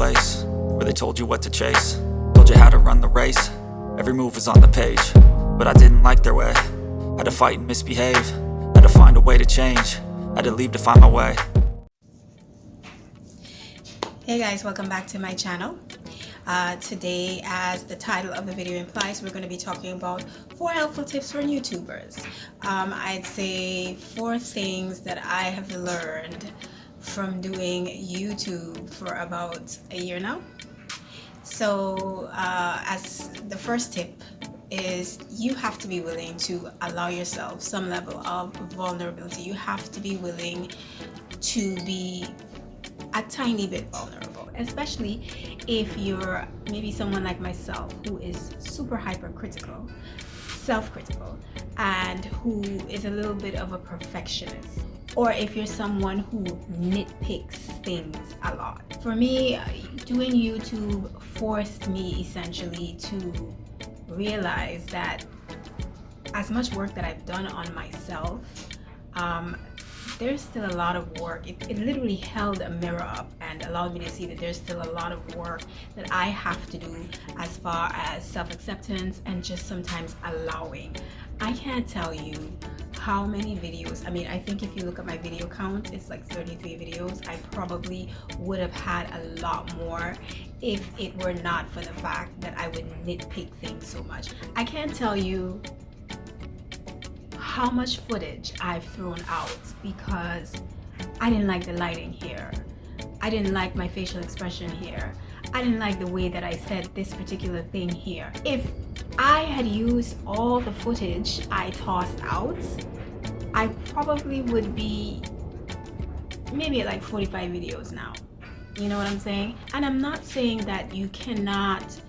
place where they told you what to chase, told you how to run the race. Every move was on the page, but I didn't like their way. Had to fight and misbehave, had to find a way to change, had to leave to find my way. Hey guys, welcome back to my channel. Today, as the title of the video implies, we're going to be talking about 4 helpful tips for YouTubers. I'd say 4 things that I have learned from doing YouTube for about a year now. So as the first tip is, you have to be willing to allow yourself some level of vulnerability. You have to be willing to be a tiny bit vulnerable, especially if you're maybe someone like myself who is super hypercritical, self-critical, and who is a little bit of a perfectionist, or if you're someone who nitpicks things a lot. For me, doing YouTube forced me essentially to realize that as much work that I've done on myself, there's still a lot of work. It literally held a mirror up and allowed me to see that there's still a lot of work that I have to do as far as self-acceptance and just sometimes allowing. I can't tell you how many videos, I think if you look at my video count, it's like 33 videos. I probably would have had a lot more if it were not for the fact that I would nitpick things so much. I can't tell you how much footage I've thrown out because I didn't like the lighting here. I didn't like my facial expression here. I didn't like the way that I said this particular thing here. If I had used all the footage I tossed out, I probably would be maybe at like 45 videos now. You know what I'm saying? And I'm not saying that you cannot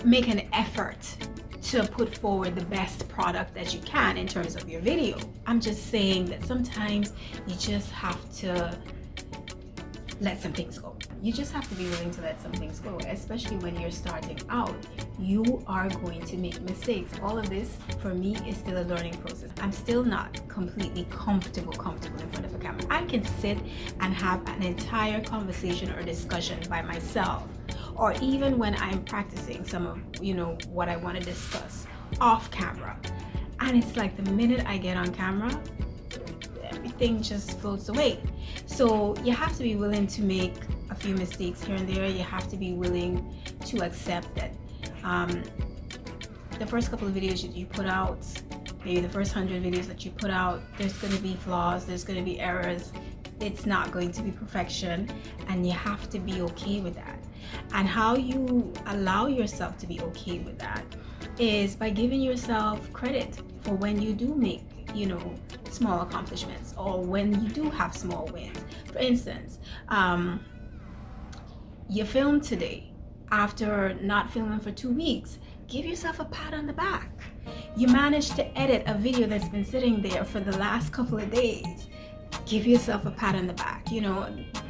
make an effort to put forward the best product that you can in terms of your video. I'm just saying that sometimes you just have to let some things go. You just have to be willing to let some things go, especially when you're starting out. You are going to make mistakes. All of this for me is still a learning process. I'm still not completely comfortable in front of a camera. I can sit and have an entire conversation or discussion by myself, or even when I'm practicing some of what I want to discuss off camera, and it's like the minute I get on camera, everything just floats away. So you have to be willing to make a few mistakes here and there. You have to be willing to accept that the first couple of videos that you put out, maybe the first 100 videos that you put out, there's going to be flaws, there's going to be errors. It's not going to be perfection, and you have to be okay with that. And how you allow yourself to be okay with that is by giving yourself credit for when you do make small accomplishments, or when you do have small wins. For instance, you filmed today after not filming for 2 weeks. Give yourself a pat on the back. You managed to edit a video that's been sitting there for the last couple of days. Give yourself a pat on the back.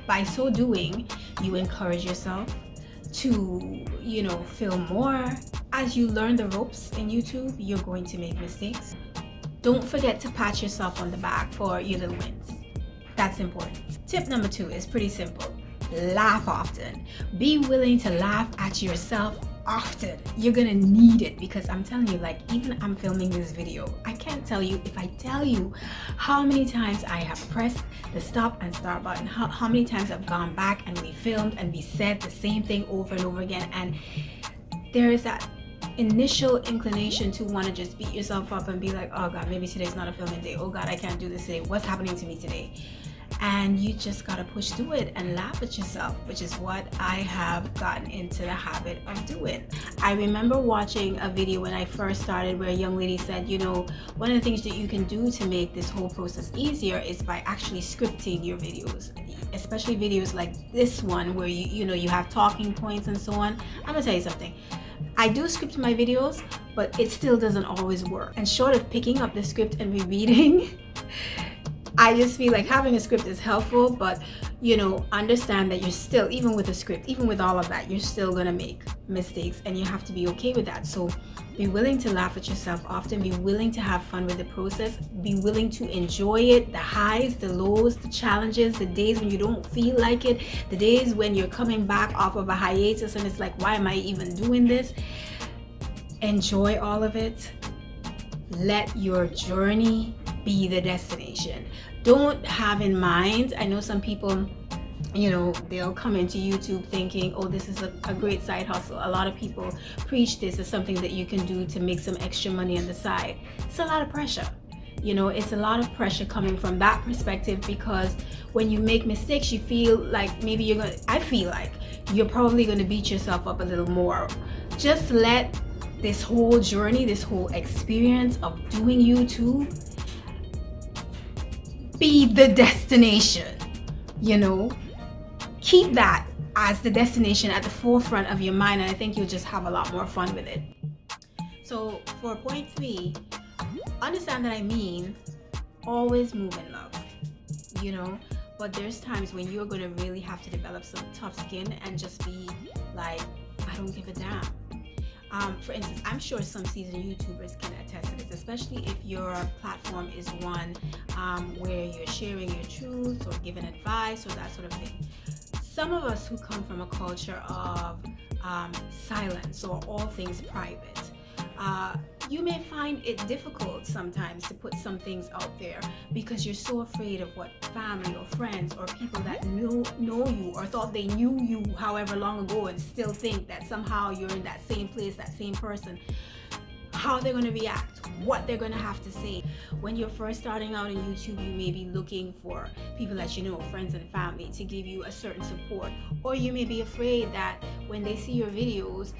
By so doing, you encourage yourself to film more. As you learn the ropes in YouTube, you're going to make mistakes. Don't forget to pat yourself on the back for your little wins. That's important. Tip number 2 is pretty simple. Laugh often. Be willing to laugh at yourself often. You're gonna need it, because I'm telling you, like, even I'm filming this video, I can't tell you, if I tell you how many times I have pressed the stop and start button, how many times I've gone back and we filmed and we said the same thing over and over again, and there is that initial inclination to want to just beat yourself up and be like, oh God, maybe today's not a filming day. Oh God, I can't do this today. What's happening to me today? And you just gotta push through it and laugh at yourself, which is what I have gotten into the habit of doing. I remember watching a video when I first started where a young lady said, one of the things that you can do to make this whole process easier is by actually scripting your videos, especially videos like this one where you have talking points and so on. I'm gonna tell you something. I do script my videos, but it still doesn't always work. And short of picking up the script and rereading, I just feel like having a script is helpful, but you know, understand that you're still, even with a script, even with all of that, you're still gonna make mistakes, and you have to be okay with that. So be willing to laugh at yourself often, be willing to have fun with the process, be willing to enjoy it, the highs, the lows, the challenges, the days when you don't feel like it, the days when you're coming back off of a hiatus and it's like, why am I even doing this? Enjoy all of it. Let your journey be the destination. Don't have in mind, I know some people, you know, they'll come into YouTube thinking, oh, this is a great side hustle. A lot of people preach this as something that you can do to make some extra money on the side. It's a lot of pressure. You know, it's a lot of pressure coming from that perspective, because when you make mistakes, you feel like maybe I feel like you're probably going to beat yourself up a little more. Just let this whole journey, this whole experience of doing YouTube be the destination. You know, keep that as the destination at the forefront of your mind, and I think you'll just have a lot more fun with it. So for point 3, understand that I mean always move in love, you know, but there's times when you're going to really have to develop some tough skin and just be like, I don't give a damn. For instance, I'm sure some seasoned YouTubers can attest to this, especially if your platform is one where you're sharing your truth or giving advice or that sort of thing. Some of us who come from a culture of silence or all things private, you may find it difficult sometimes to put some things out there because you're so afraid of what family or friends or people that know you or thought they knew you however long ago and still think that somehow you're in that same place, that same person, how they're going to react, what they're going to have to say. When you're first starting out on YouTube, you may be looking for people that you know, friends and family, to give you a certain support, or you may be afraid that when they see your videos,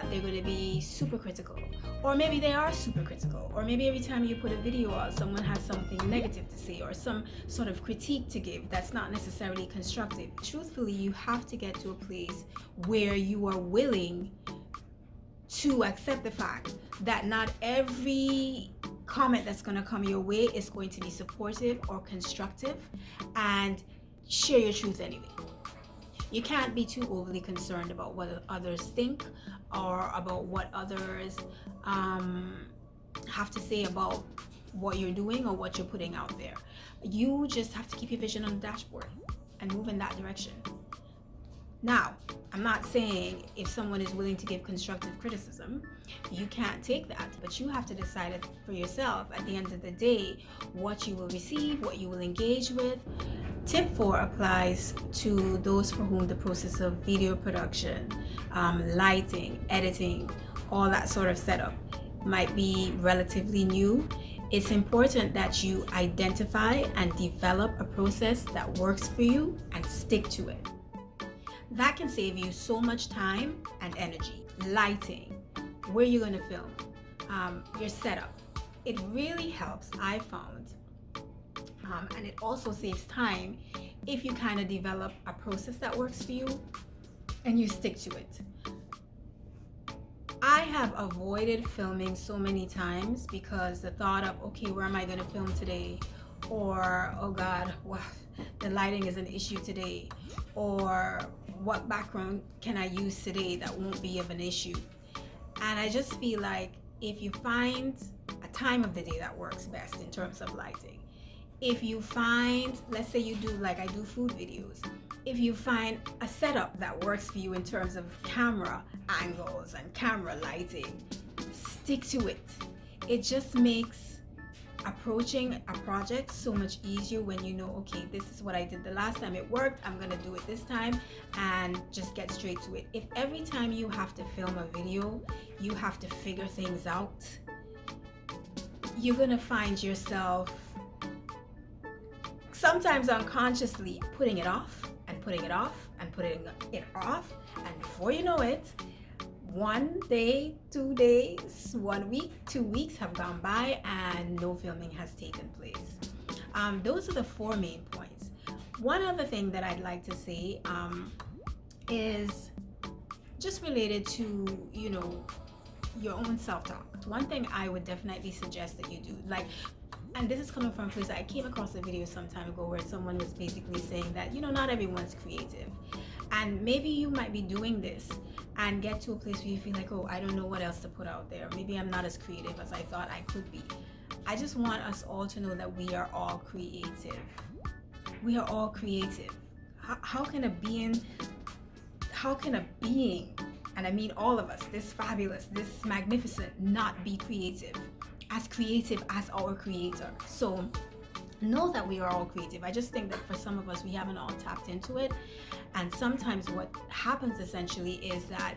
they're going to be super critical, or maybe they are super critical, or maybe every time you put a video out, someone has something negative to say or some sort of critique to give that's not necessarily constructive. Truthfully, you have to get to a place where you are willing to accept the fact that not every comment that's going to come your way is going to be supportive or constructive, and share your truth anyway. You can't be too overly concerned about what others think or about what others have to say about what you're doing or what you're putting out there. You just have to keep your vision on the dashboard and move in that direction. Now, I'm not saying if someone is willing to give constructive criticism, you can't take that, but you have to decide it for yourself at the end of the day what you will receive, what you will engage with. Tip 4 applies to those for whom the process of video production, lighting, editing, all that sort of setup might be relatively new. It's important that you identify and develop a process that works for you and stick to it. That can save you so much time and energy. Lighting, where you're going to film, your setup. It really helps, I found. And it also saves time if you kind of develop a process that works for you and you stick to it. I have avoided filming so many times because the thought of, okay, where am I going to film today? Or, oh God, wow, the lighting is an issue today. Or what background can I use today that won't be of an issue? And I just feel like if you find a time of the day that works best in terms of lighting, if you find, let's say you do, like I do food videos, if you find a setup that works for you in terms of camera angles and camera lighting, stick to it. It just makes approaching a project so much easier when you know, okay, this is what I did the last time, it worked, I'm gonna do it this time, and just get straight to it. If every time you have to film a video, you have to figure things out, you're gonna find yourself sometimes unconsciously putting it off and putting it off and putting it off, and before you know it, 1 day, 2 days, 1 week, 2 weeks have gone by and no filming has taken place. Those are the 4 main points. One other thing that I'd like to say is just related to, you know, your own self-talk. One thing I would definitely suggest that you do, like, and this is coming from a place that I came across a video some time ago where someone was basically saying that, you know, not everyone's creative. And maybe you might be doing this and get to a place where you feel like, oh, I don't know what else to put out there. Maybe I'm not as creative as I thought I could be. I just want us all to know that we are all creative. We are all creative. How can a being, and I mean all of us, this fabulous, this magnificent, not be creative as our creator? So know that we are all creative. I just think that for some of us, we haven't all tapped into it. And sometimes what happens essentially is that,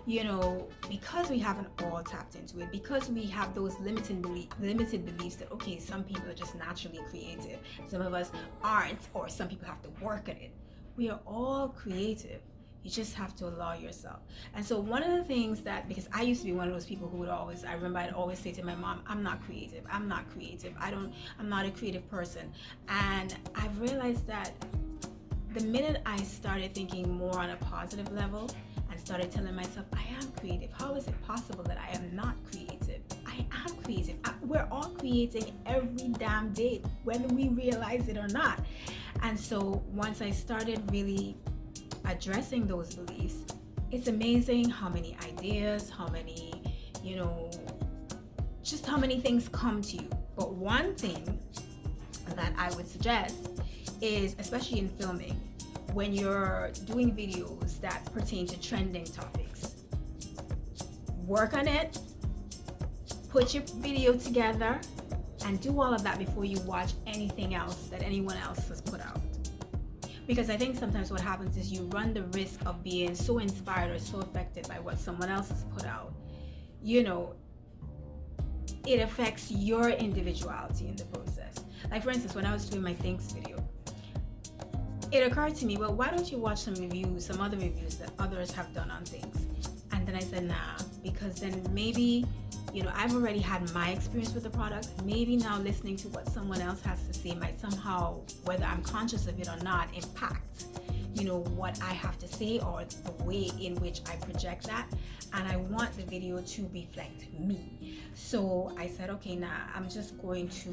you know, because we haven't all tapped into it, because we have those limited beliefs that, okay, some people are just naturally creative, some of us aren't, or some people have to work at it. We are all creative. You just have to allow yourself. And so one of the things that, because I used to be one of those people who would always, I remember I'd always say to my mom, I'm not creative, I'm not a creative person. And I've realized that the minute I started thinking more on a positive level and started telling myself, I am creative. How is it possible that I am not creative? I am creative. We're all creating every damn day, whether we realize it or not. And so once I started really addressing those beliefs, it's amazing how many ideas, how many, you know, just how many things come to you. But one thing that I would suggest is, especially in filming, when you're doing videos that pertain to trending topics, work on it, put your video together, and do all of that before you watch anything else that anyone else has put out. Because I think sometimes what happens is you run the risk of being so inspired or so affected by what someone else has put out. You know, it affects your individuality in the process. Like for instance, when I was doing my Thanks video, it occurred to me, well, why don't you watch some other reviews that others have done on things? And then I said, nah, because then maybe, you know, I've already had my experience with the product. Maybe now listening to what someone else has to say might somehow, whether I'm conscious of it or not, impact, you know, what I have to say or the way in which I project that. And I want the video to reflect me. So I said, okay, nah, I'm just going to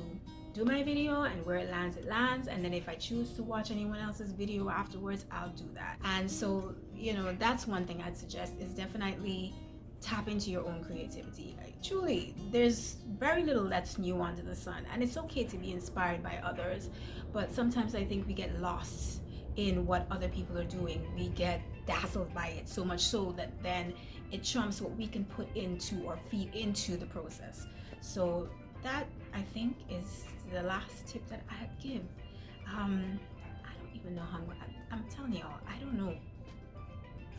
do my video, and where it lands, it lands. And then if I choose to watch anyone else's video afterwards, I'll do that. And so, you know, that's one thing I'd suggest, is definitely tap into your own creativity. Like, truly, there's very little that's new under the sun, and it's okay to be inspired by others, but sometimes I think we get lost in what other people are doing. We get dazzled by it so much so that then it trumps what we can put into or feed into the process. So that, I think, is the last tip that I'd give. I don't even know how I'm telling y'all, I don't know.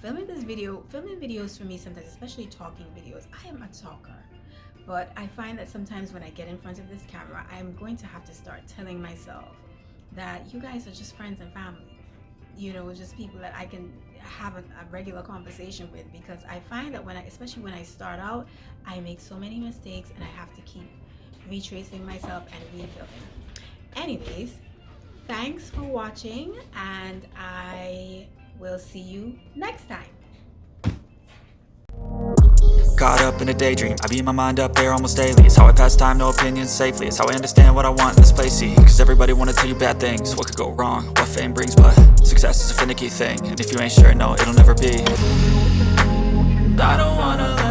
Filming videos for me sometimes, especially talking videos, I am a talker. But I find that sometimes when I get in front of this camera, I'm going to have to start telling myself that you guys are just friends and family. You know, just people that I can have a regular conversation with, because I find that especially when I start out, I make so many mistakes and I have to keep retracing myself and refilming. Anyways, thanks for watching, and I will see you next time. Caught up in a daydream, I beat my mind up there almost daily. It's how I pass time, no opinions safely. It's how I understand what I want in this place, see. Cause everybody wanna tell you bad things, what could go wrong, what fame brings. But success is a finicky thing, and if you ain't sure, no, it'll never be. I don't wanna